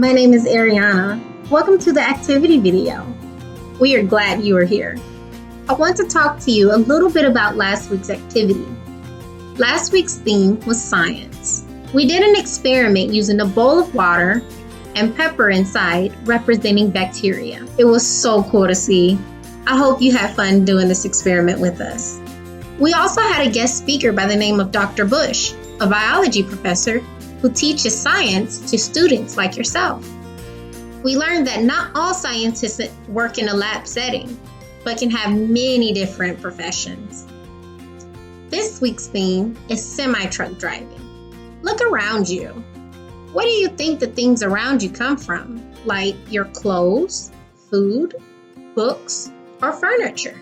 my name is Ariana. Welcome to the activity video. We are glad you are here. I want to talk to you a little bit about last week's activity. Last week's theme was science. We did an experiment using a bowl of water and pepper inside representing bacteria. It was so cool to see. I hope you had fun doing this experiment with us. We also had a guest speaker by the name of Dr. Bush, a biology professor who teaches science to students like yourself. We learned that not all scientists work in a lab setting, but can have many different professions. This week's theme is semi-truck driving. Look around you. What do you think the things around you come from? Like your clothes, food, books, or furniture?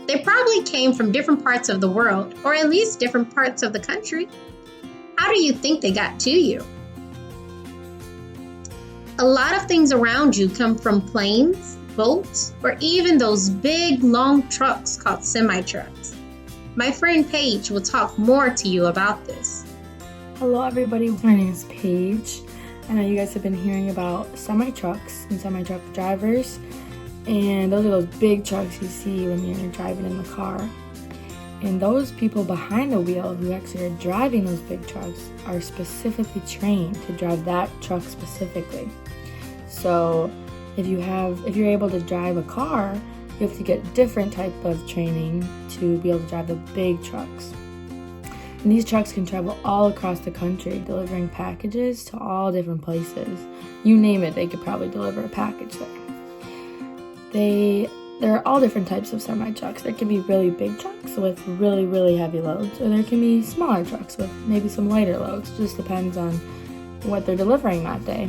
They probably came from different parts of the world, or at least different parts of the country. How do you think they got to you? A lot of things around you come from planes, boats, or even those big, long trucks called semi-trucks. My friend Paige will talk more to you about this. Hello everybody, my name is Paige. I know you guys have been hearing about semi-trucks and semi-truck drivers, and those are those big trucks you see when you're driving in the car. And those people behind the wheel who actually are driving those big trucks are specifically trained to drive that truck specifically. So if you're able to drive a car, you have to get different type of training to be able to drive the big trucks. And these trucks can travel all across the country, delivering packages to all different places. You name it, they could probably deliver a package there. There are all different types of semi-trucks. There can be really big trucks with really, really heavy loads, or there can be smaller trucks with maybe some lighter loads. It just depends on what they're delivering that day.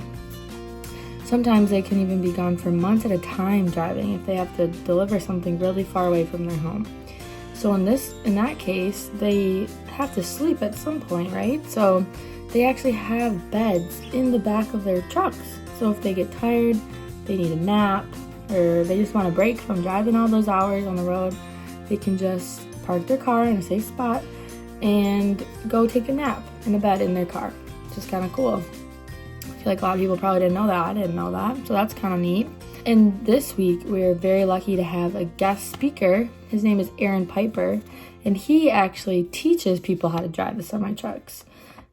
Sometimes they can even be gone for months at a time driving if they have to deliver something really far away from their home. So in that case, they have to sleep at some point, right? So they actually have beds in the back of their trucks. So if they get tired, they need a nap, or they just want a break from driving all those hours on the road, they can just park their car in a safe spot and go take a nap in a bed in their car. It's just kind of cool. I feel like a lot of people probably didn't know that. I didn't know that, so that's kind of neat. And this week, we're very lucky to have a guest speaker. His name is Erin Piper, and he actually teaches people how to drive the semi-trucks.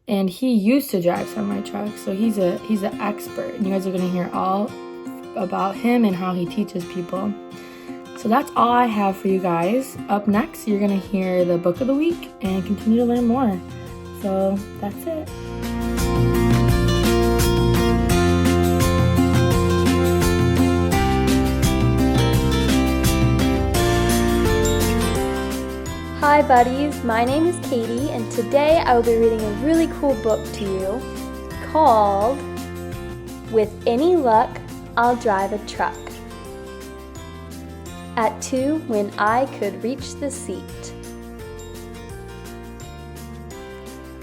And he used to drive semi-trucks, so he's an expert. And you guys are going to hear all about him and how he teaches people. So that's all I have for you guys. Up next, you're going to hear the book of the week and continue to learn more. So that's it. Hi buddies, my name is Katie, and today I will be reading a really cool book to you called With Any Luck, I'll Drive a Truck. At 2 when I could reach the seat.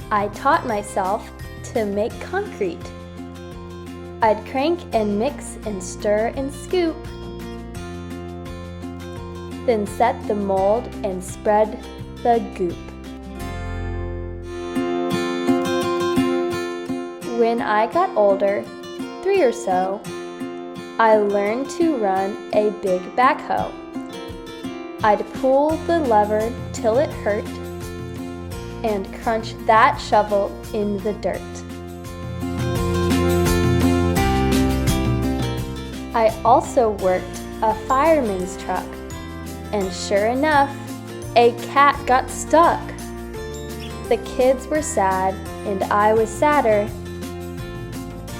I taught myself to make concrete. I'd crank and mix and stir and scoop. Then set the mold and spread the goop. When I got older, 3 or so, I learned to run a big backhoe. I'd pull the lever till it hurt and crunch that shovel in the dirt. I also worked a fireman's truck. And sure enough, a cat got stuck. The kids were sad, and I was sadder,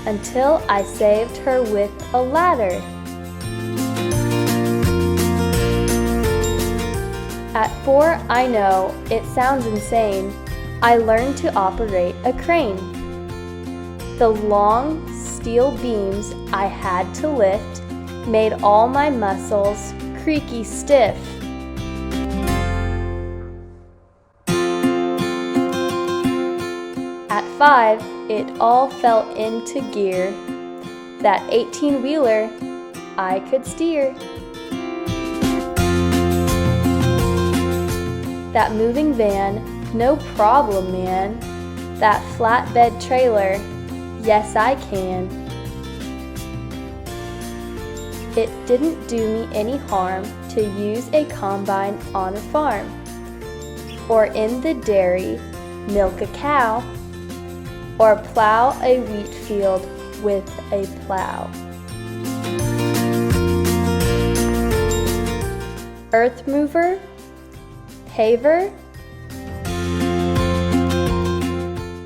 until I saved her with a ladder. At 4, I know, it sounds insane, I learned to operate a crane. The long steel beams I had to lift made all my muscles creaky stiff. At 5, it all fell into gear. That 18-wheeler I could steer. That moving van, no problem, man. That flatbed trailer, yes I can. It didn't do me any harm to use a combine on a farm, or in the dairy, milk a cow, or plow a wheat field with a plow. Earth mover, paver,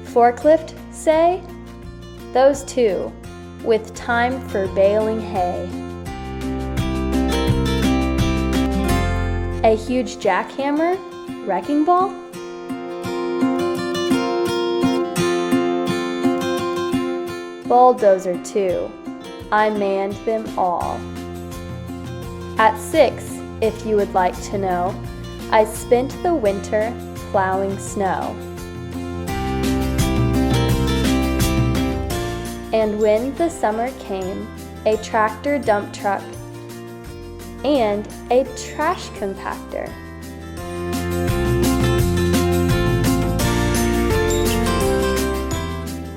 forklift, say? Those two, with time for baling hay. A huge jackhammer, wrecking ball? Bulldozer too, I manned them all. At 6, if you would like to know, I spent the winter plowing snow. And when the summer came, a tractor dump truck and a trash compactor.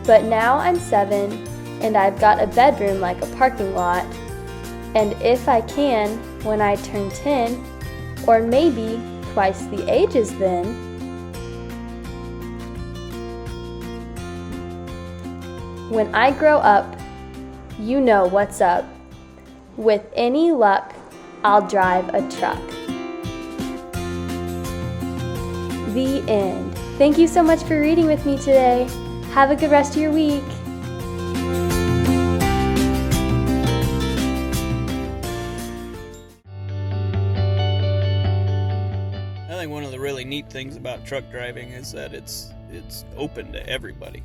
But now I'm 7 and I've got a bedroom like a parking lot. And if I can, when I turn 10, or maybe twice the ages then, when I grow up, you know what's up. With any luck, I'll drive a truck. The end. Thank you so much for reading with me today. Have a good rest of your week. I think one of the really neat things about truck driving is that it's open to everybody.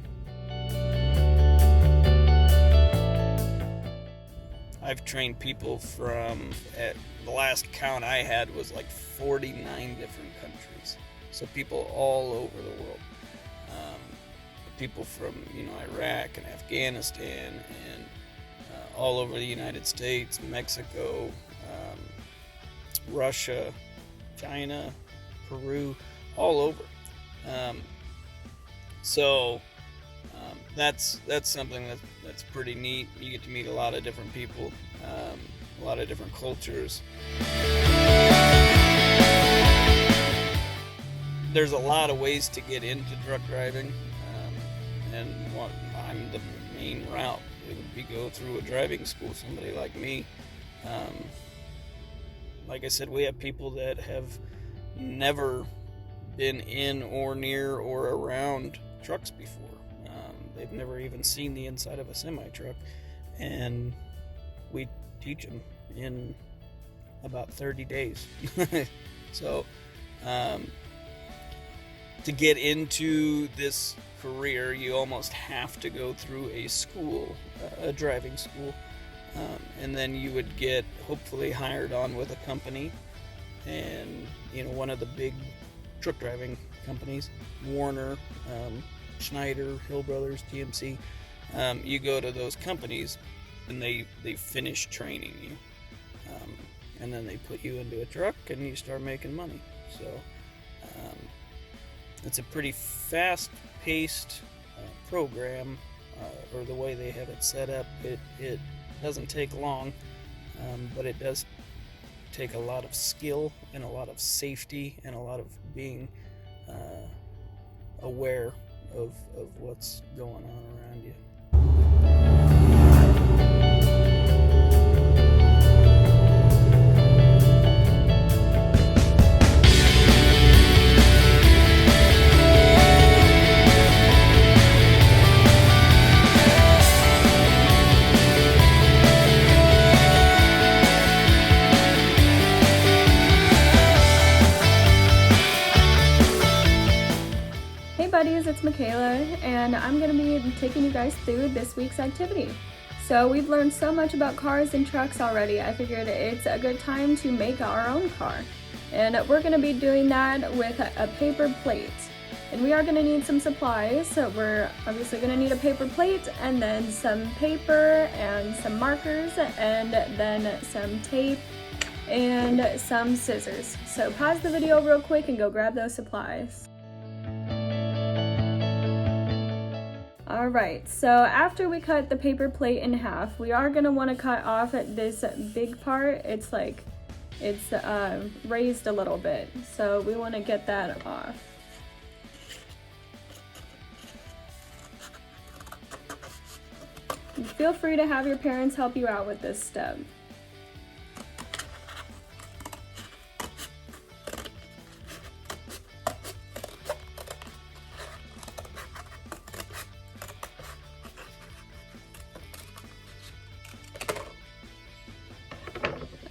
I've trained people from, at the last count I had was like 49 different countries. So people all over the world. People from Iraq and Afghanistan and all over the United States, Mexico, Russia, China, Peru, all over. So that's something that's pretty neat. You get to meet a lot of different people, a lot of different cultures. There's a lot of ways to get into truck driving, and I'm the main route. It would be go through a driving school, somebody like me. Like I said, we have people that have never been in or near or around trucks before. They've never even seen the inside of a semi-truck, and we teach them in about 30 days. So to get into this career, you almost have to go through a school, a driving school, and then you would get hopefully hired on with a company, and one of the big truck driving companies, Warner, Schneider, Hill Brothers, TMC. You go to those companies and they finish training you, and then they put you into a truck and you start making money. So it's a pretty fast-paced program, or the way they have it set up. It doesn't take long, but it does take a lot of skill and a lot of safety and a lot of being aware of what's going on around you. It's Michaela, and I'm going to be taking you guys through this week's activity. So we've learned so much about cars and trucks already. I figured it's a good time to make our own car. And we're going to be doing that with a paper plate. And we are going to need some supplies. So we're obviously going to need a paper plate, and then some paper and some markers, and then some tape and some scissors. So pause the video real quick and go grab those supplies. All right, so after we cut the paper plate in half, we are gonna wanna cut off this big part. It's raised a little bit, so we wanna get that off. Feel free to have your parents help you out with this step.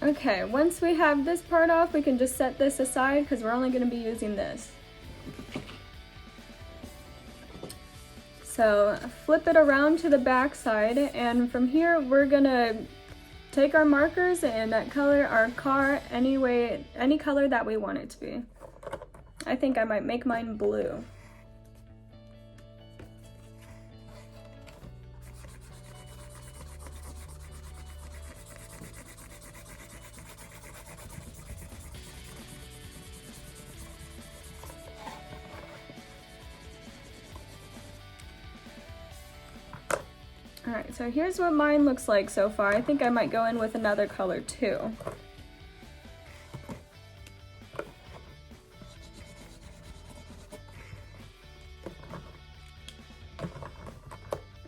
Okay, once we have this part off, we can just set this aside because we're only going to be using this. So flip it around to the back side, and from here we're going to take our markers and color our car any color that we want it to be. I think I might make mine blue. Alright, so here's what mine looks like so far. I think I might go in with another color too.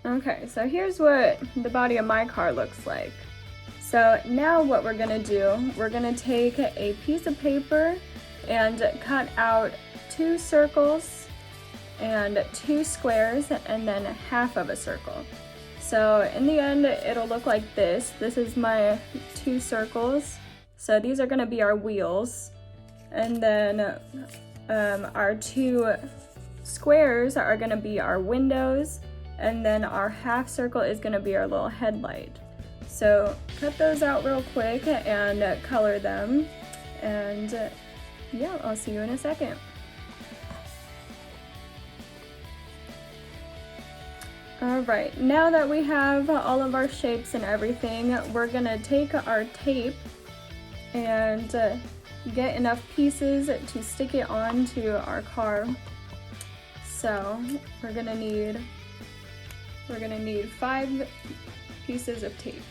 Okay, so here's what the body of my car looks like. So now what we're gonna do, we're gonna take a piece of paper and cut out 2 circles and 2 squares and then half of a circle. So in the end, it'll look like this. This is my 2 circles. So these are gonna be our wheels. And then our 2 squares are gonna be our windows. And then our half circle is gonna be our little headlight. So cut those out real quick and color them. And yeah, I'll see you in a second. Alright, now that we have all of our shapes and everything, we're gonna take our tape and get enough pieces to stick it onto our car. So we're gonna need 5 pieces of tape.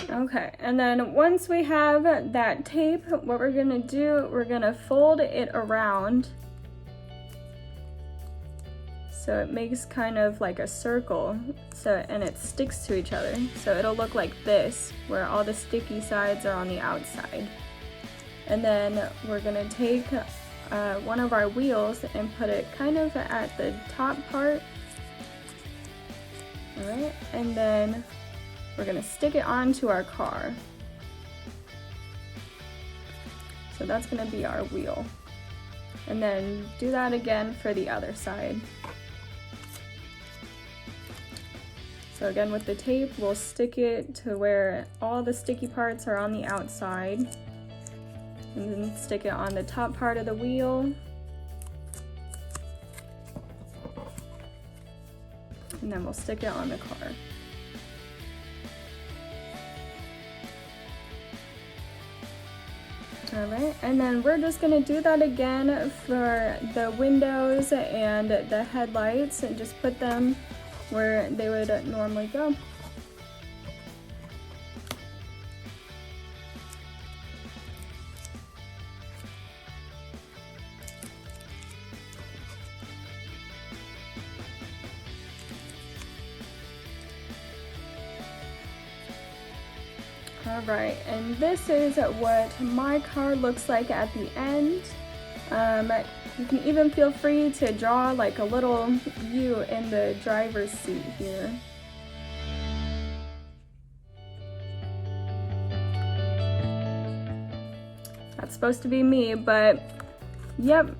Okay, and then once we have that tape, what we're gonna do, we're gonna fold it around so it makes kind of like a circle, and it sticks to each other. So it'll look like this, where all the sticky sides are on the outside. And then we're gonna take one of our wheels and put it kind of at the top part. All right, and then we're gonna stick it onto our car. So that's gonna be our wheel. And then do that again for the other side. So again, with the tape, we'll stick it to where all the sticky parts are on the outside. And then stick it on the top part of the wheel. And then we'll stick it on the car. Alright, and then we're just going to do that again for the windows and the headlights and just put them where they would normally go. Alright, and this is what my car looks like at the end. You can even feel free to draw like a little U in the driver's seat here. That's supposed to be me, but yep.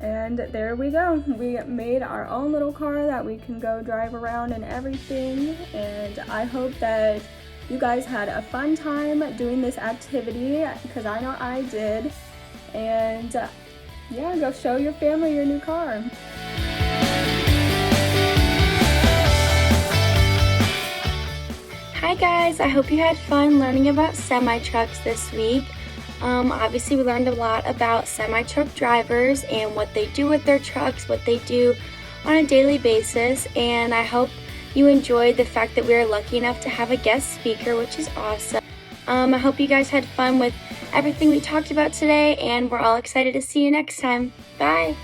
And there we go. We made our own little car that we can go drive around and everything. And I hope that you guys had a fun time doing this activity, because I know I did. And Yeah, go show your family your new car. Hi guys, I hope you had fun learning about semi-trucks this week. Obviously we learned a lot about semi-truck drivers and what they do with their trucks, what they do on a daily basis, and I hope you enjoyed the fact that we are lucky enough to have a guest speaker, which is awesome. I hope you guys had fun with everything we talked about today, and we're all excited to see you next time. Bye!